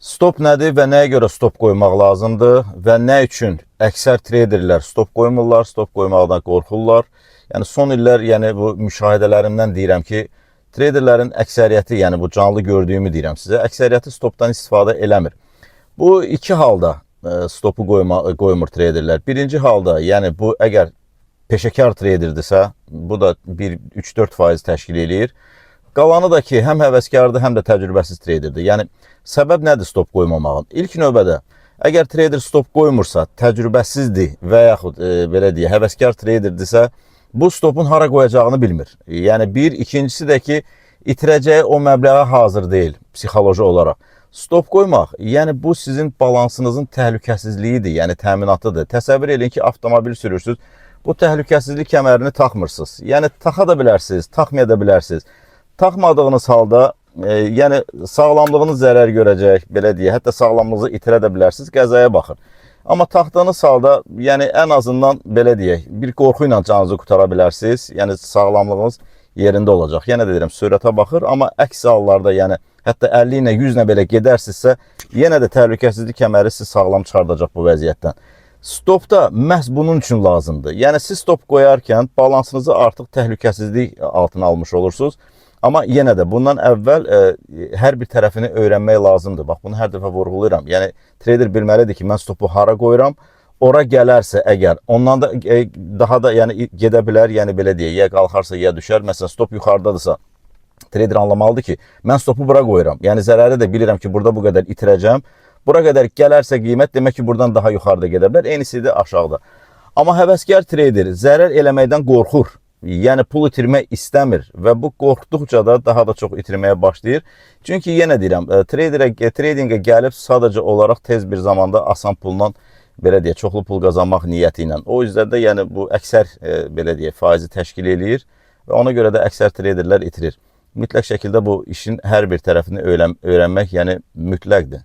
Stop nədir və nəyə görə stop qoymaq lazımdır və nə üçün əksər treyderlər stop qoymurlar, stop qoymaqdan qorxurlar. Yəni son illər, yəni bu müşahidələrimdən deyirəm ki, treyderlərin əksəriyyəti, yəni bu canlı gördüyümü deyirəm sizə, əksəriyyəti stopdan istifadə eləmir. Bu iki halda stopu qoymur treyderlər. Birinci halda, yəni bu əgər peşəkar treyderdirsə, bu da 3-4% təşkil eləyir. Qalanı da ki, həm həvəskardır, həm də təcrübəsiz treyderdir. Yəni, səbəb nədir stop qoymamağın? İlk növbədə, əgər treyder stop qoymursa, təcrübəsizdir və yaxud, belə deyə, həvəskar treyderdirsə, bu stopun hara qoyacağını bilmir. Yəni, ikincisi də ki, itirəcəyi o məbləğə hazır deyil, psixoloji olaraq. Stop qoymaq, yəni bu sizin balansınızın təhlükəsizliyidir, yəni təminatıdır. Təsəvvür edin ki, avtomobil sürürsünüz, bu təhlükəsizlik kəmərini taxmırsınız. Yəni, taxa da bilərsiniz, taxmaya da bilərsiniz. Taxmadığınız halda, yəni sağlamlığınız zərər görəcək, belə deyə, hətta sağlamlığınızı itirə də bilərsiniz, qəzaya baxır. Amma taxdığınız halda, yəni ən azından belə deyək, bir qorxu ilə canınızı qutara bilərsiniz, yəni sağlamlığınız yerində olacaq. Yenə də deyirəm, sürətə baxır, amma əks hallarda, yəni hətta 50 ilə 100 ilə belə gedərsinizsə, yenə də təhlükəsizlik kəməri sizi sağlam çıxardacaq bu vəziyyətdən. Stop da məhz bunun üçün lazımdır. Yəni siz stop qoyarkən balansınızı artıq təhlükəsizlik altına almış olursunuz. Amma yenə də bundan əvvəl hər bir tərəfini öyrənmək lazımdır. Bax, bunu hər dəfə vurğulayıram. Yəni, trader bilməlidir ki, mən stopu hara qoyuram, ora gələrsə əgər, ondan da daha da yəni, gedə bilər, yəni belə deyək, ya qalxarsa, ya düşər. Məsələn, stop yuxarıdadırsa, trader anlamalıdır ki, mən stopu bura qoyuram. Yəni, zərəri də bilirəm ki, burada bu qədər itirəcəm. Bura qədər gələrsə qiymət, demək ki, buradan daha yuxarıda gedə bilər. Eynisi də aşağıda. Amma həvəskar trader zərər eləməkdən qorxur. Yəni pul itirmək istəmir və bu qorxduqca da daha da çox itirməyə başlayır. Çünki yenə deyirəm, tradingə gəlib sadəcə olaraq tez bir zamanda asan pulla, belə deyə, çoxlu pul qazanmaq niyyəti ilə. O yüzdən də yəni bu əksər belə deyə, faizi təşkil eləyir və ona görə də əksər traderlər itirir. Mütləq şəkildə bu işin hər bir tərəfini öyrənmək yəni mütləqdir.